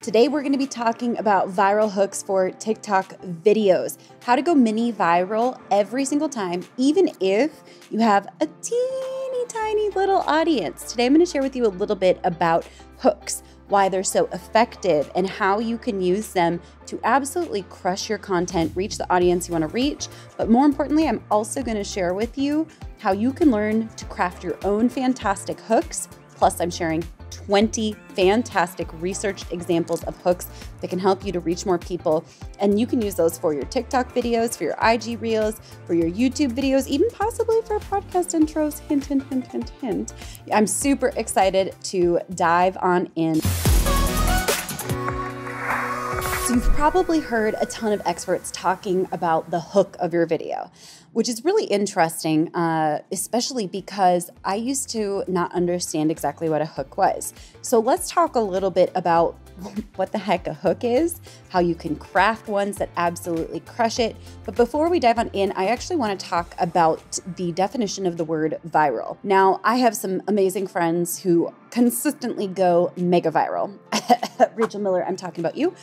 Today, we're going to be talking about viral hooks for TikTok videos, how to go mini viral every single time, even if you have a teeny tiny little audience. Today, I'm going to share with you a little bit about hooks, why they're so effective, and how you can use them to absolutely crush your content, reach the audience you want to reach. But more importantly, I'm also going to share with you how you can learn to craft your own fantastic hooks. Plus, I'm sharing 20 fantastic researched examples of hooks that can help you to reach more people. And you can use those for your TikTok videos, for your IG reels, for your YouTube videos, even possibly for podcast intros. Hint, hint, hint, hint, hint. I'm super excited to dive on in. So you've probably heard a ton of experts talking about the hook of your video, which is really interesting, especially because I used to not understand exactly what a hook was. So let's talk a little bit about what the heck a hook is, how you can craft ones that absolutely crush it. But before we dive on in, I actually want to talk about the definition of the word viral. Now, I have some amazing friends who consistently go mega viral. Rachel Miller, I'm talking about you.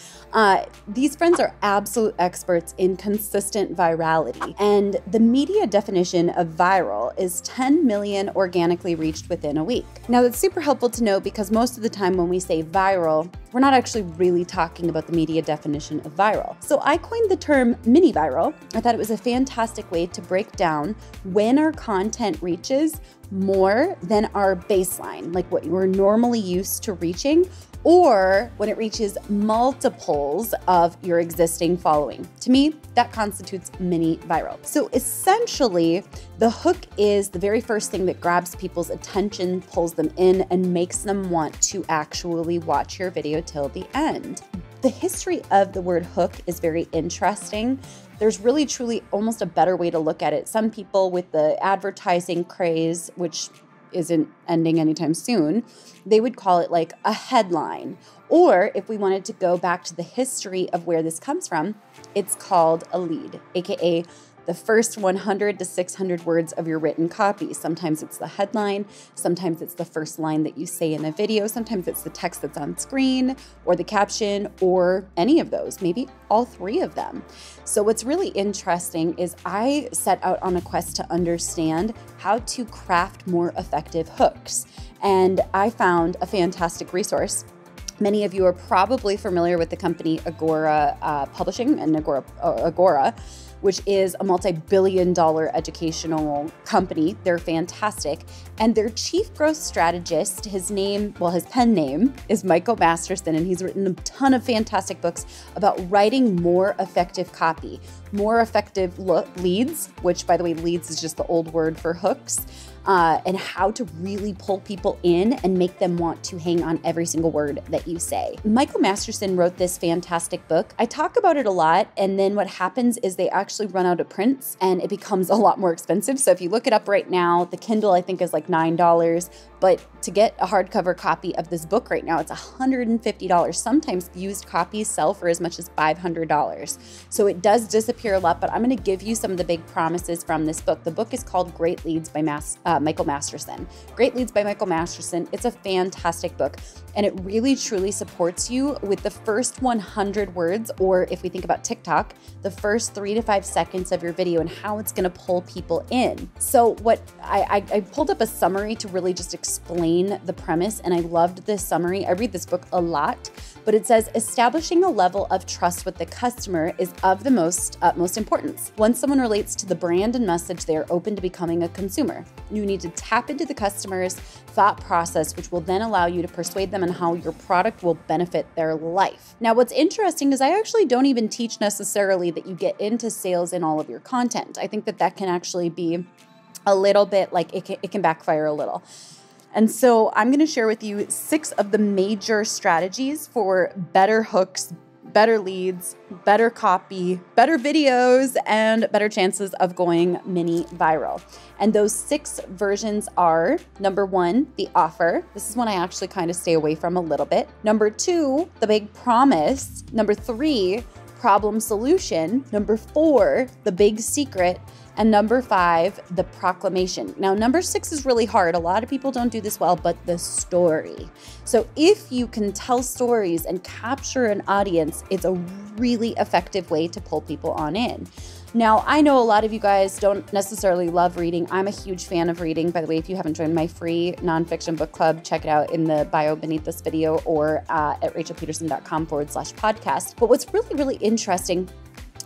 These friends are absolute experts in consistent virality. And the media definition of viral is 10 million organically reached within a week. Now, that's super helpful to know because most of the time when we say viral, we're not actually really talking about the media definition of viral. So I coined the term mini viral. I thought it was a fantastic way to break down when our content reaches more than our baseline, like what we're normally used to reaching, or when it reaches multiples of your existing following. To me, that constitutes mini viral. So essentially, the hook is the very first thing that grabs people's attention, pulls them in, and makes them want to actually watch your video till the end. The history of the word hook is very interesting. There's really truly almost a better way to look at it. Some people with the advertising craze, which isn't ending anytime soon, they would call it like a headline. Or if we wanted to go back to the history of where this comes from, it's called a lead, aka the first 100 to 600 words of your written copy. Sometimes it's the headline, sometimes it's the first line that you say in a video, sometimes it's the text that's on screen, or the caption, or any of those, maybe all three of them. So what's really interesting is I set out on a quest to understand how to craft more effective hooks. And I found a fantastic resource. Many of you are probably familiar with the company Agora Publishing and Agora, which is a multi-billion-dollar educational company. They're fantastic. And their chief growth strategist, his pen name is Michael Masterson, and he's written a ton of fantastic books about writing more effective copy, more effective leads, which, by the way, leads is just the old word for hooks, and how to really pull people in and make them want to hang on every single word that you say. Michael Masterson wrote this fantastic book. I talk about it a lot, and then what happens is they actually run out of prints and it becomes a lot more expensive. So if you look it up right now, the Kindle I think is like $9, but to get a hardcover copy of this book right now, it's $150. Sometimes used copies sell for as much as $500. So it does disappear a lot, but I'm going to give you some of the big promises from this book. The book is called Great Leads by Michael Masterson. Great Leads by Michael Masterson. It's a fantastic book, and it really truly supports you with the first 100 words, or if we think about TikTok, the first 3 to 5 seconds of your video and how it's going to pull people in. So what I pulled up a summary to really just explain the premise, and I loved this summary. I read this book a lot, but it says establishing a level of trust with the customer is of the utmost importance. Once someone relates to the brand and message, they are open to becoming a consumer. You need to tap into the customer's thought process, which will then allow you to persuade them on how your product will benefit their life. Now, what's interesting is I actually don't even teach necessarily that you get into sales in all of your content. I think that can actually be a little bit like it can backfire a little. And so I'm going to share with you 6 of the major strategies for better hooks, better leads, better copy, better videos, and better chances of going mini viral. And those 6 versions are, number 1, the offer. This is one I actually kind of stay away from a little bit. Number 2, the big promise. Number 3, problem solution. Number 4, the big secret. And number 5, the proclamation. Now, number 6 is really hard. A lot of people don't do this well, but the story. So if you can tell stories and capture an audience, it's a really effective way to pull people on in. Now, I know a lot of you guys don't necessarily love reading. I'm a huge fan of reading. By the way, if you haven't joined my free nonfiction book club, check it out in the bio beneath this video or at rachelpedersen.com/podcast. But what's really, really interesting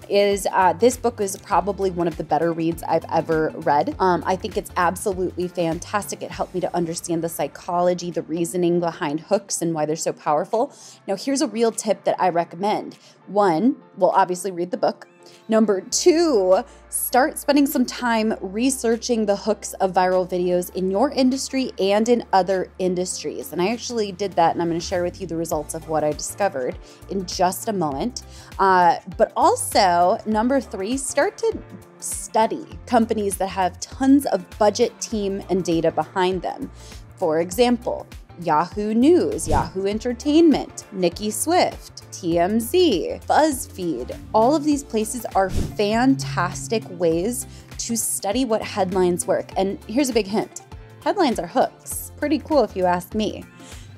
is this book is probably one of the better reads I've ever read. I think it's absolutely fantastic. It helped me to understand the psychology, the reasoning behind hooks and why they're so powerful. Now, here's a real tip that I recommend. 1, well, obviously read the book. Number 2, start spending some time researching the hooks of viral videos in your industry and in other industries. And I actually did that, and I'm going to share with you the results of what I discovered in just a moment. But also, number 3, start to study companies that have tons of budget, team, and data behind them. For example, Yahoo News, Yahoo Entertainment, Nikki Swift, TMZ, BuzzFeed. All of these places are fantastic ways to study what headlines work. And here's a big hint. Headlines are hooks. Pretty cool if you ask me.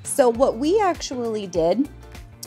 So what we actually did,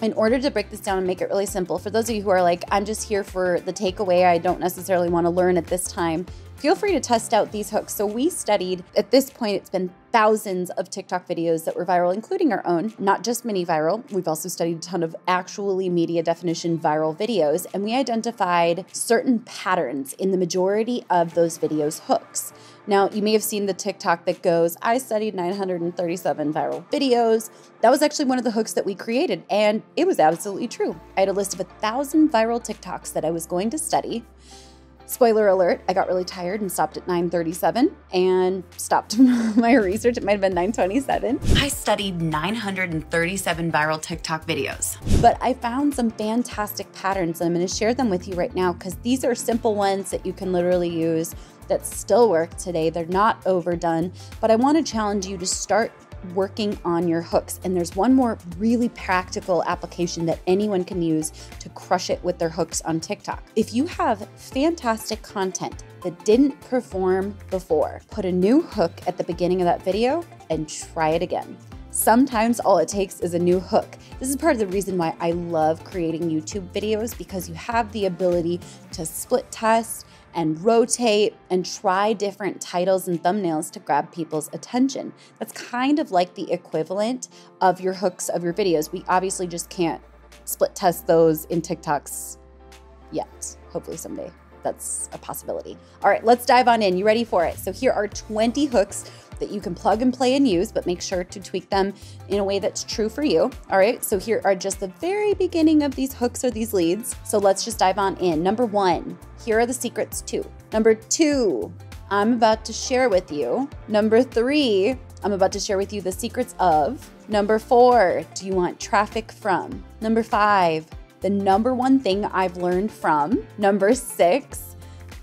in order to break this down and make it really simple, for those of you who are like, I'm just here for the takeaway, I don't necessarily want to learn at this time, feel free to test out these hooks. So we studied, at this point, it's been thousands of TikTok videos that were viral, including our own, not just mini viral. We've also studied a ton of actually media definition viral videos, and we identified certain patterns in the majority of those videos' hooks. Now, you may have seen the TikTok that goes, I studied 937 viral videos. That was actually one of the hooks that we created, and it was absolutely true. I had a list of 1,000 viral TikToks that I was going to study. Spoiler alert, I got really tired and stopped at 937 and stopped my research. It might have been 927. I studied 937 viral TikTok videos. But I found some fantastic patterns, and I'm going to share them with you right now because these are simple ones that you can literally use that still work today. They're not overdone, but I want to challenge you to start working on your hooks. And there's one more really practical application that anyone can use to crush it with their hooks on TikTok. If you have fantastic content that didn't perform before, put a new hook at the beginning of that video and try it again. Sometimes all it takes is a new hook. This is part of the reason why I love creating YouTube videos, because you have the ability to split test and rotate and try different titles and thumbnails to grab people's attention. That's kind of like the equivalent of your hooks of your videos. We obviously just can't split test those in TikToks yet. Hopefully someday that's a possibility. All right, let's dive on in. You ready for it? So here are 20 hooks that you can plug and play and use, but make sure to tweak them in a way that's true for you. All right, so here are just the very beginning of these hooks or these leads. So let's just dive on in. Number 1, here are the secrets to. Number 2, I'm about to share with you. Number 3, I'm about to share with you the secrets of. Number 4, do you want traffic from? Number 5, the number 1 thing I've learned from. Number 6,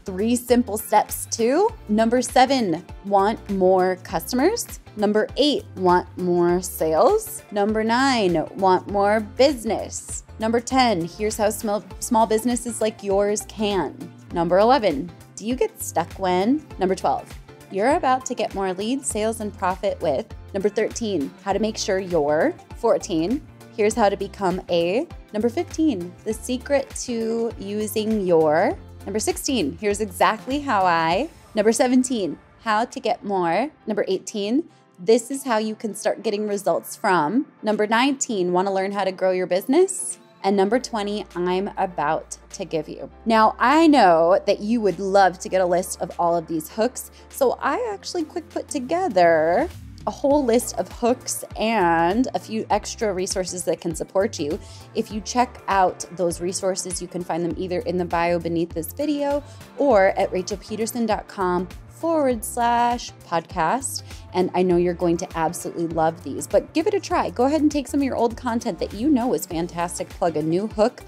3 simple steps to. Number 7, want more customers. Number 8, want more sales. Number 9, want more business. Number 10, here's how small businesses like yours can. Number 11, do you get stuck when? Number 12, you're about to get more leads, sales, and profit with. Number 13, how to make sure you're. 14, here's how to become a. Number 15, the secret to using your. Number 16, here's exactly how I. Number 17, how to get more. Number 18, this is how you can start getting results from. Number 19, want to learn how to grow your business? And number 20, I'm about to give you. Now, I know that you would love to get a list of all of these hooks, so I actually quick put together a whole list of hooks and a few extra resources that can support you. If you check out those resources, you can find them either in the bio beneath this video or at rachelpedersen.com/podcast. And I know you're going to absolutely love these, but give it a try. Go ahead and take some of your old content that you know is fantastic, plug a new hook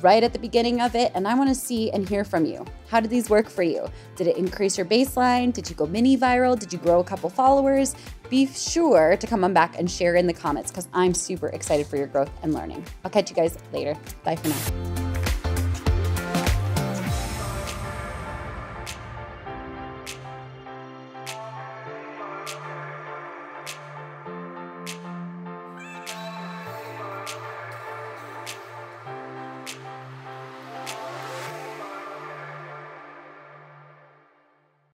right at the beginning of it, and I want to see and hear from you. How did these work for you? Did it increase your baseline? Did you go mini viral? Did you grow a couple followers? Be sure to come on back and share in the comments because I'm super excited for your growth and learning. I'll catch you guys later. Bye for now.